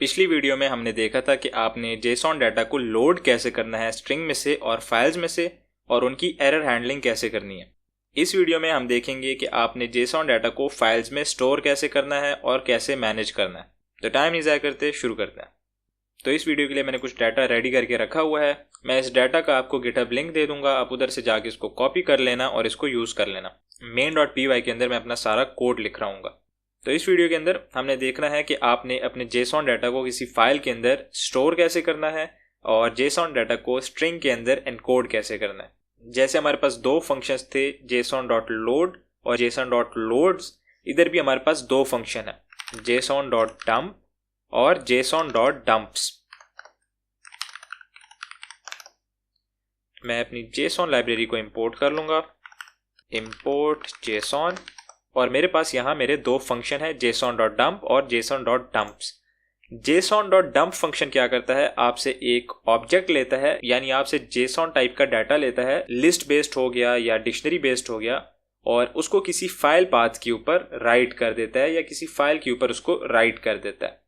पिछली वीडियो में हमने देखा था कि आपने जेसॉन डाटा को लोड कैसे करना है स्ट्रिंग में से और फाइल्स में से, और उनकी एरर हैंडलिंग कैसे करनी है। इस वीडियो में हम देखेंगे कि आपने जेसॉन डाटा को फाइल्स में स्टोर कैसे करना है और कैसे मैनेज करना है। तो टाइम नहीं ज़ाया करते, शुरू करते हैं। तो इस वीडियो के लिए मैंने कुछ डाटा रेडी करके रखा हुआ है। मैं इस डाटा का आपको गिटहब लिंक दे दूंगा, आप उधर से जाके इसको कॉपी कर लेना और इसको यूज़ कर लेना। main.py के अंदर मैं अपना सारा कोड लिख रहा हूँ। तो इस वीडियो के अंदर हमने देखना है कि आपने अपने जेसॉन डाटा को किसी फाइल के अंदर स्टोर कैसे करना है और जेसॉन डाटा को स्ट्रिंग के अंदर एनकोड कैसे करना है। जैसे हमारे पास दो फंक्शंस थे, json.load और json.loads। इधर भी हमारे पास दो फंक्शन है, json.dump और json.dumps। मैं अपनी JSON लाइब्रेरी को इंपोर्ट कर लूँगा, इंपोर्ट JSON, और मेरे पास यहाँ मेरे दो फंक्शन है, json.dump और json.dumps। json.dump फंक्शन क्या करता है, आपसे एक ऑब्जेक्ट लेता है, यानी आपसे JSON टाइप का डाटा लेता है, लिस्ट बेस्ड हो गया या डिक्शनरी बेस्ड हो गया, और उसको किसी फाइल पाथ के ऊपर राइट कर देता है या किसी फाइल के ऊपर उसको राइट कर देता है।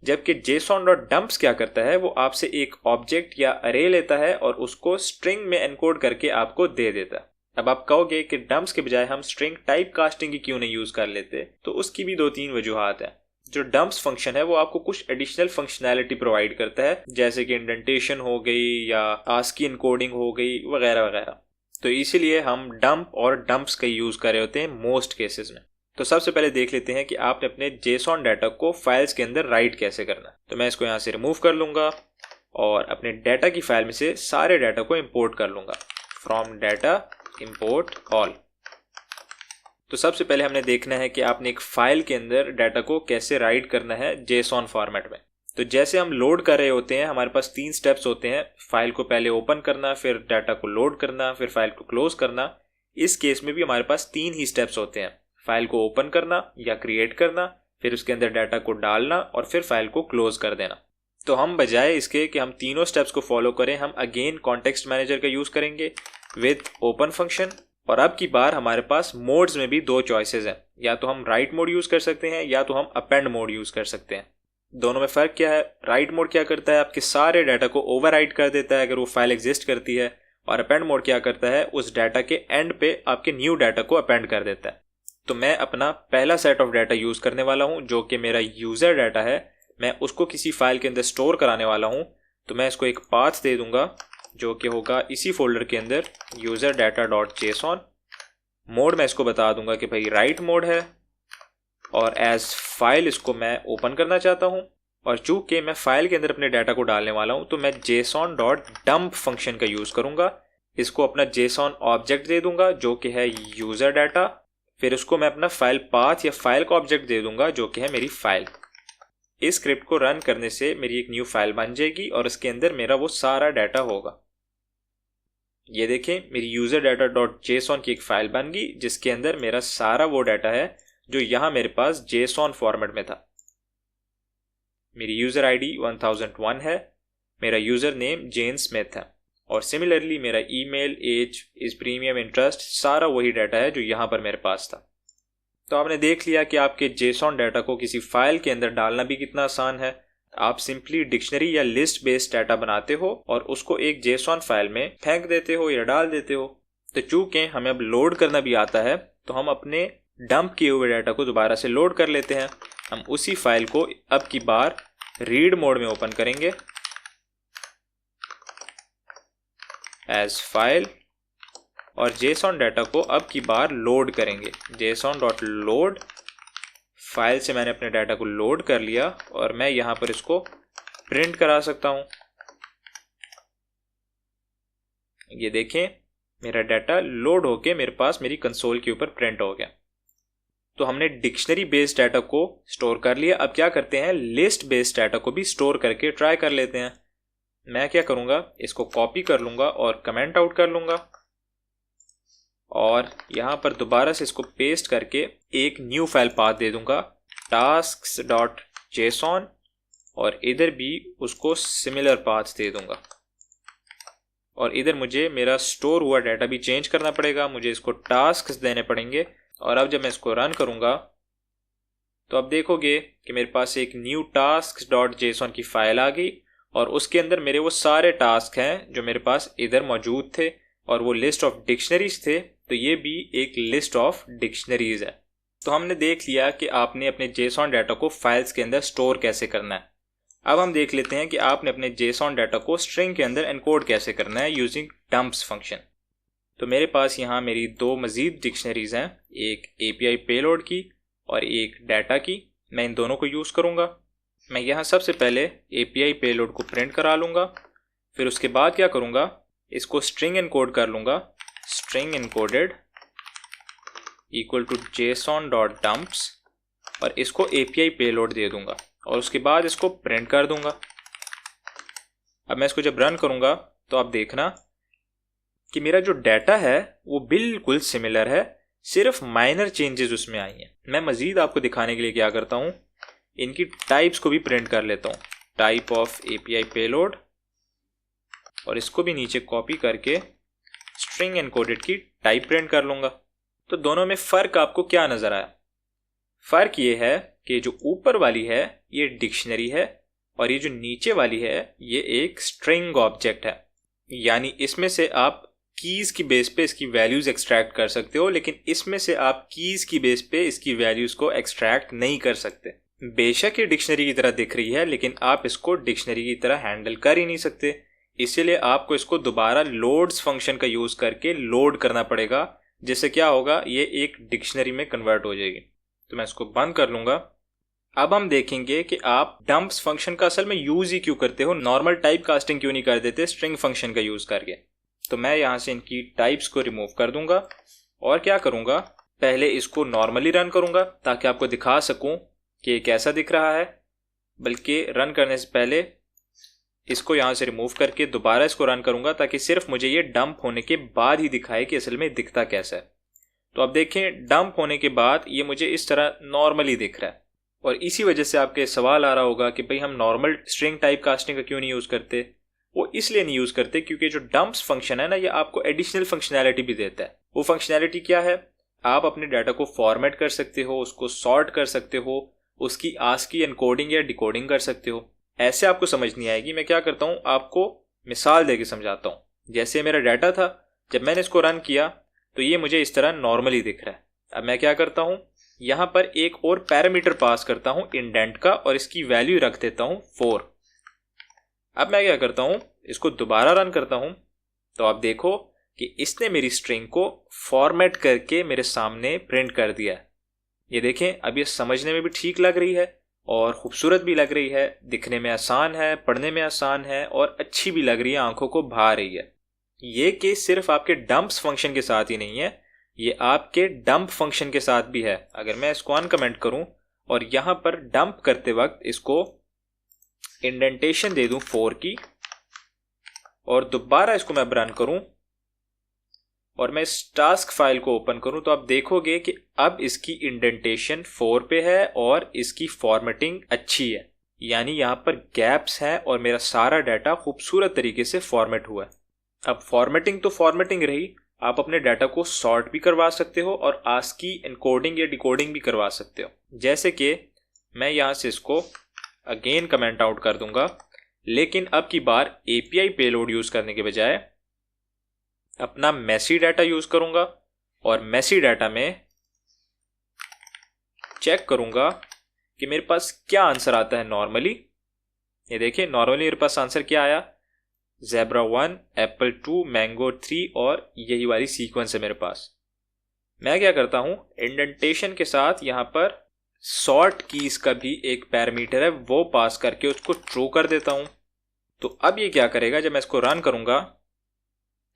जबकि json.dumps क्या करता है, वो आपसे एक ऑब्जेक्ट या अरे लेता है और उसको स्ट्रिंग में एनकोड करके आपको दे देता है। अब आप कहोगे कि डम्प्स के बजाय हम स्ट्रिंग टाइप कास्टिंग की क्यों नहीं यूज कर लेते, तो उसकी भी दो तीन वजूहात है। जो डम्प्स फंक्शन है वो आपको कुछ एडिशनल फंक्शनैलिटी प्रोवाइड करता है, जैसे कि इंडेंटेशन हो गई या आस्की इनकोडिंग हो गई वगैरह वगैरह। तो इसीलिए हम डंप और डम्प्स का यूज कर रहे होते हैं मोस्ट केसेस में। तो सबसे पहले देख लेते हैं कि आपने अपने जेसॉन डाटा को फाइल्स के अंदर राइट कैसे करना है। तो मैं इसको यहाँ से रिमूव कर लूंगा और अपने डाटा की फाइल में से सारे डाटा को इंपोर्ट कर लूंगा, फ्रॉम डाटा इंपोर्ट ऑल। तो सबसे पहले हमने देखना है कि आपने एक फाइल के अंदर डाटा को कैसे राइट करना है जेसॉन फॉर्मेट में। तो जैसे हम लोड कर रहे होते हैं, हमारे पास तीन स्टेप्स होते हैं, फाइल को पहले ओपन करना, फिर डाटा को लोड करना, फिर फाइल को क्लोज करना। इस केस में भी हमारे पास तीन ही स्टेप्स होते हैं, फाइल को ओपन करना या क्रिएट करना, फिर उसके अंदर डाटा को डालना और फिर फाइल को क्लोज कर देना। तो हम बजाय इसके कि हम तीनों स्टेप्स को फॉलो करें, हम अगेन कॉन्टेक्स्ट मैनेजर का यूज करेंगे विद ओपन फंक्शन। और अब की बार हमारे पास मोड्स में भी दो चॉइसेस हैं, या तो हम राइट मोड यूज कर सकते हैं या तो हम अपेंड मोड यूज कर सकते हैं। दोनों में फर्क क्या है? राइट मोड क्या करता है, आपके सारे डाटा को ओवरराइट कर देता है अगर वो फाइल एग्जिस्ट करती है, और अपेंड मोड क्या करता है, उस डाटा के एंड पे आपके न्यू डाटा को अपेंड कर देता है। तो मैं अपना पहला सेट ऑफ डाटा यूज करने वाला हूं, जो कि मेरा यूजर डाटा है। मैं उसको किसी फाइल के अंदर स्टोर कराने वाला हूं, तो मैं इसको एक पाथ दे दूंगा जो कि होगा इसी फोल्डर के अंदर user data dot JSON. Mode मैं इसको बता दूंगा कि भाई राइट मोड है, और एज फाइल इसको मैं ओपन करना चाहता हूं। और चूंकि मैं फाइल के अंदर अपने डाटा को डालने वाला हूं, तो मैं जेसॉन डॉट डंप फंक्शन का यूज करूंगा। इसको अपना जेसॉन ऑब्जेक्ट दे दूंगा जो कि है यूजर डाटा, फिर उसको मैं अपना फाइल पाथ या फाइल का ऑब्जेक्ट दे दूंगा जो कि है मेरी फाइल। इस स्क्रिप्ट को रन करने से मेरी एक न्यू फाइल बन जाएगी और इसके अंदर मेरा वो सारा डाटा होगा। ये देखें, मेरी यूजर डाटा डॉट जेसॉन की एक फाइल बन गई जिसके अंदर मेरा सारा वो डाटा है जो यहां मेरे पास जेसॉन फॉर्मेट में था। मेरी यूजर आईडी 1001 है, मेरा यूजर नेम जेन स्मिथ है, और सिमिलरली मेरा ईमेल, एज, इस प्रीमियम, इंटरेस्ट, सारा वही डाटा है जो यहाँ पर मेरे पास था। तो आपने देख लिया कि आपके जेसॉन डाटा को किसी फाइल के अंदर डालना भी कितना आसान है। आप सिंपली डिक्शनरी या लिस्ट बेस्ड डाटा बनाते हो और उसको एक जेसॉन फाइल में फेंक देते हो या डाल देते हो। तो चूंकि हमें अब लोड करना भी आता है, तो हम अपने डंप किए हुए डाटा को दोबारा से लोड कर लेते हैं। हम उसी फाइल को अब की बार रीड मोड में ओपन करेंगे एज फाइल, और जेसॉन डाटा को अब की बार लोड करेंगे, json.load। फाइल से मैंने अपने डाटा को लोड कर लिया और मैं यहां पर इसको प्रिंट करा सकता हूं। ये देखें, मेरा डाटा लोड होके मेरे पास मेरी कंसोल के ऊपर प्रिंट हो गया। तो हमने डिक्शनरी बेस्ड डाटा को स्टोर कर लिया। अब क्या करते हैं, लिस्ट बेस्ड डाटा को भी स्टोर करके ट्राई कर लेते हैं। मैं क्या करूंगा, इसको कॉपी कर लूंगा और कमेंट आउट कर लूंगा, और यहां पर दोबारा से इसको पेस्ट करके एक न्यू फाइल पाथ दे दूंगा, tasks.json, और इधर भी उसको सिमिलर पाथ दे दूंगा। और इधर मुझे मेरा स्टोर हुआ डाटा भी चेंज करना पड़ेगा, मुझे इसको टास्क्स देने पड़ेंगे। और अब जब मैं इसको रन करूंगा तो अब देखोगे कि मेरे पास एक न्यू टास्क डॉट जेसॉन की फाइल आ गई और उसके अंदर मेरे वो सारे टास्क हैं जो मेरे पास इधर मौजूद थे और वो लिस्ट ऑफ डिक्शनरीज थे, तो ये भी एक लिस्ट ऑफ डिक्शनरीज है। तो हमने देख लिया कि आपने अपने जेसॉन डाटा को फाइल्स के अंदर स्टोर कैसे करना है। अब हम देख लेते हैं कि आपने अपने जेसॉन डाटा को स्ट्रिंग के अंदर एनकोड कैसे करना है यूजिंग डंप्स फंक्शन। तो मेरे पास यहाँ मेरी दो मजीद डिक्शनरीज हैं, एक API पेलोड की और एक डाटा की। मैं इन दोनों को यूज़ करूँगा। मैं यहाँ सबसे पहले API पेलोड को प्रिंट करा लूँगा, फिर उसके बाद क्या करूँगा, इसको स्ट्रिंग एनकोड कर लूँगा, string encoded equal to json.dumps और इसको API पेलोड दे दूँगा और उसके बाद इसको प्रिंट कर दूँगा। अब मैं इसको जब रन करूँगा तो आप देखना कि मेरा जो डाटा है वो बिल्कुल सिमिलर है, सिर्फ माइनर चेंजेस उसमें आई हैं। मैं मज़ीद आपको दिखाने के लिए क्या करता हूँ, इनकी टाइप्स को भी प्रिंट कर लेता हूँ, टाइप ऑफ API पेलोड, और इसको भी नीचे कॉपी करके स्ट्रिंग एनकोडेड की टाइप प्रिंट कर लूँगा। तो दोनों में फ़र्क आपको क्या नज़र आया? फ़र्क ये है कि जो ऊपर वाली है ये डिक्शनरी है और ये जो नीचे वाली है ये एक स्ट्रिंग ऑब्जेक्ट है। यानी इसमें से आप कीज़ की बेस पे इसकी वैल्यूज़ एक्सट्रैक्ट कर सकते हो, लेकिन इसमें से आप कीज़ की बेस पे इसकी वैल्यूज़ को एक्सट्रैक्ट नहीं कर सकते। बेशक ये डिक्शनरी की तरह दिख रही है, लेकिन आप इसको डिक्शनरी की तरह हैंडल कर ही नहीं सकते। इसीलिए आपको इसको दोबारा लोड्स फंक्शन का यूज़ करके लोड करना पड़ेगा, जिससे क्या होगा, ये एक डिक्शनरी में कन्वर्ट हो जाएगी। तो मैं इसको बंद कर लूँगा। अब हम देखेंगे कि आप डंप्स फंक्शन का असल में यूज़ ही क्यों करते हो, नॉर्मल टाइप कास्टिंग क्यों नहीं कर देते स्ट्रिंग फंक्शन का यूज़ करके। तो मैं यहाँ से इनकी टाइप्स को रिमूव कर दूंगा और क्या करूँगा, पहले इसको नॉर्मली रन करूँगा ताकि आपको दिखा सकूँ कि ये कैसा दिख रहा है। बल्कि रन करने से पहले इसको यहाँ से रिमूव करके दोबारा इसको रन करूँगा ताकि सिर्फ मुझे ये डंप होने के बाद ही दिखाए कि असल में दिखता कैसा है। तो अब देखें, डंप होने के बाद ये मुझे इस तरह नॉर्मली दिख रहा है। और इसी वजह से आपके सवाल आ रहा होगा कि भाई हम नॉर्मल स्ट्रिंग टाइप कास्टिंग का क्यों नहीं यूज़ करते। वो इसलिए नहीं यूज़ करते क्योंकि जो डंप्स फंक्शन है ना, ये आपको एडिशनल फंक्शनैलिटी भी देता है। वो फंक्शनैलिटी क्या है, आप अपने डाटा को फॉर्मेट कर सकते हो, उसको सॉर्ट कर सकते हो, उसकी आस्की एनकोडिंग या डिकोडिंग कर सकते हो। ऐसे आपको समझ नहीं आएगी। मैं क्या करता हूँ, आपको मिसाल देके समझाता हूँ। जैसे मेरा डाटा था, जब मैंने इसको रन किया तो ये मुझे इस तरह नॉर्मली दिख रहा है। अब मैं क्या करता हूँ, यहाँ पर एक और पैरामीटर पास करता हूँ इंडेंट का और इसकी वैल्यू रख देता हूँ 4। अब मैं क्या करता हूँ, इसको दोबारा रन करता हूँ तो आप देखो कि इसने मेरी स्ट्रिंग को फॉर्मेट करके मेरे सामने प्रिंट कर दिया है। ये देखें, अब ये समझने में भी ठीक लग रही है और ख़ूबसूरत भी लग रही है, दिखने में आसान है, पढ़ने में आसान है और अच्छी भी लग रही है, आंखों को भा रही है। ये केस सिर्फ आपके डंप्स फंक्शन के साथ ही नहीं है, ये आपके डंप फंक्शन के साथ भी है। अगर मैं इसको अनकमेंट करूं और यहाँ पर डंप करते वक्त इसको इंडेंटेशन दे दूं 4 की और दोबारा इसको मैं रन करूं और मैं इस टास्क फाइल को ओपन करूं, तो आप देखोगे कि अब इसकी इंडेंटेशन 4 पे है और इसकी फॉर्मेटिंग अच्छी है। यानी यहाँ पर गैप्स हैं और मेरा सारा डाटा खूबसूरत तरीके से फॉर्मेट हुआ है। अब फॉर्मेटिंग तो फॉर्मेटिंग रही, आप अपने डाटा को सॉर्ट भी करवा सकते हो और आस्की एनकोडिंग या डिकोडिंग भी करवा सकते हो। जैसे कि मैं यहाँ से इसको अगेन कमेंट आउट कर दूंगा, लेकिन अब की बार API पेलोड यूज़ करने के बजाय अपना मेसी डाटा यूज़ करूँगा और मेसी डाटा में चेक करूँगा कि मेरे पास क्या आंसर आता है नॉर्मली। ये देखिए, नॉर्मली मेरे पास आंसर क्या आया, ज़ेब्रा 1, एप्पल 2, मैंगो 3 और यही वाली सीक्वेंस है मेरे पास। मैं क्या करता हूँ, इंडेंटेशन के साथ यहाँ पर सॉर्ट कीज का भी एक पैरामीटर है, वो पास करके उसको ट्रू कर देता हूँ। तो अब ये क्या करेगा, जब मैं इसको रन करूँगा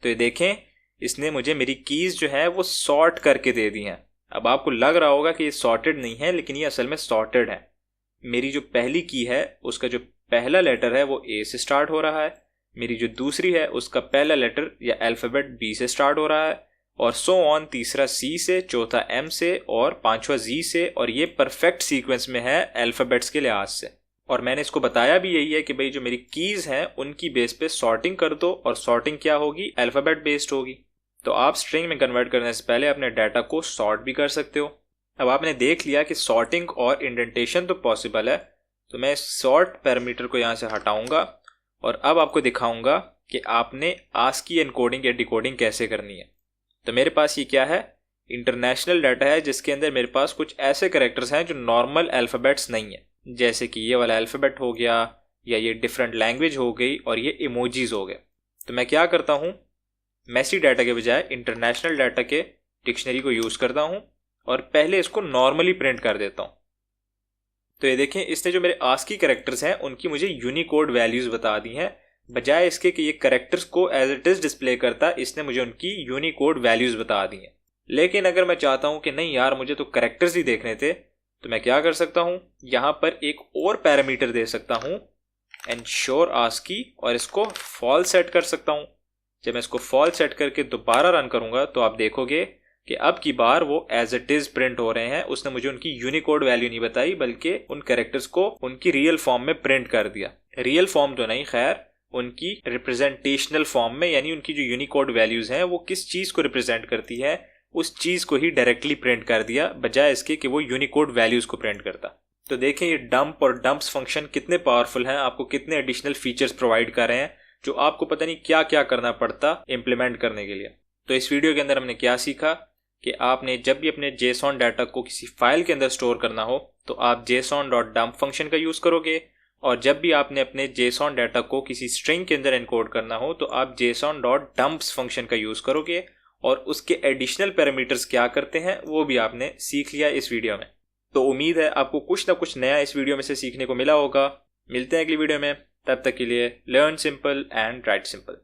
तो ये देखें, इसने मुझे मेरी कीज जो है वो सॉर्ट करके दे दी हैं। अब आपको लग रहा होगा कि ये सॉर्टेड नहीं है, लेकिन ये असल में सॉर्टेड है। मेरी जो पहली की है उसका जो पहला लेटर है वो A से स्टार्ट हो रहा है, मेरी जो दूसरी है उसका पहला लेटर या अल्फ़ाबेट B से स्टार्ट हो रहा है, और सो ऑन, तीसरा C से, चौथा M से और पांचवा Z से। और ये परफेक्ट सीक्वेंस में है अल्फ़ाबेट्स के लिहाज से। और मैंने इसको बताया भी यही है कि भाई जो मेरी कीज़ हैं उनकी बेस पे सॉर्टिंग कर दो, और सॉर्टिंग क्या होगी, अल्फ़ाबेट बेस्ड होगी। तो आप स्ट्रिंग में कन्वर्ट करने से पहले अपने डाटा को सॉर्ट भी कर सकते हो। अब आपने देख लिया कि सॉर्टिंग और इंडेंटेशन तो पॉसिबल है, तो मैं सॉर्ट पैरामीटर को यहाँ से हटाऊंगा और अब आपको दिखाऊंगा कि आपने आस्की एनकोडिंग या डिकोडिंग कैसे करनी है। तो मेरे पास ये क्या है, इंटरनेशनल डाटा है जिसके अंदर मेरे पास कुछ ऐसे कैरेक्टर्स हैं जो नॉर्मल अल्फ़ाबेट्स नहीं है, जैसे कि ये वाला अल्फ़ाबेट हो गया या ये डिफरेंट लैंग्वेज हो गई और ये इमोजीज हो गए। तो मैं क्या करता हूँ, मैसी डाटा के बजाय इंटरनेशनल डाटा के डिक्शनरी को यूज़ करता हूँ और पहले इसको नॉर्मली प्रिंट कर देता हूँ। तो ये देखें, इसने जो मेरे आस्की कैरेक्टर्स हैं उनकी मुझे यूनिकोड वैल्यूज़ बता दी हैं, बजाय इसके कि ये कैरेक्टर्स को एज इट इज़ डिस्प्ले करता, इसने मुझे उनकी यूनिकोड वैल्यूज़ बता दी हैं। लेकिन अगर मैं चाहता हूँ कि नहीं यार मुझे तो कैरेक्टर्स ही देखने थे, तो मैं क्या कर सकता हूँ, यहाँ पर एक और पैरामीटर दे सकता हूँ एंश्योर आस्की और इसको फॉल्स सेट कर सकता हूँ। जब मैं इसको फॉल्स सेट करके दोबारा रन करूँगा तो आप देखोगे कि अब की बार वो एज इट इज़ प्रिंट हो रहे हैं। उसने मुझे उनकी यूनिकोड वैल्यू नहीं बताई बल्कि उन कैरेक्टर्स को उनकी रियल फॉर्म में प्रिंट कर दिया। रियल फॉर्म तो नहीं, खैर उनकी रिप्रेजेंटेशनल फॉर्म में, यानी उनकी जो यूनिकोड वैल्यूज़ हैं वो किस चीज़ को रिप्रेजेंट करती है उस चीज़ को ही डायरेक्टली प्रिंट कर दिया, बजाय इसके कि वो यूनिकोड वैल्यूज़ को प्रिंट करता। तो देखें ये डंप और डंप्स फंक्शन कितने पावरफुल हैं, आपको कितने एडिशनल फीचर्स प्रोवाइड कर रहे हैं जो आपको पता नहीं क्या क्या करना पड़ता इम्प्लीमेंट करने के लिए। तो इस वीडियो के अंदर हमने क्या सीखा कि आपने जब भी अपने JSON डाटा को किसी फाइल के अंदर स्टोर करना हो तो आप JSON.dump फंक्शन का यूज़ करोगे, और जब भी आपने अपने JSON डाटा को किसी स्ट्रिंग के अंदर एनकोड करना हो तो आप JSON.dumps फंक्शन का यूज़ करोगे, और उसके एडिशनल पैरामीटर्स क्या करते हैं वो भी आपने सीख लिया इस वीडियो में। तो उम्मीद है आपको कुछ ना कुछ नया इस वीडियो में से सीखने को मिला होगा। मिलते हैं अगली वीडियो में, तब तक के लिए learn simple and right simple.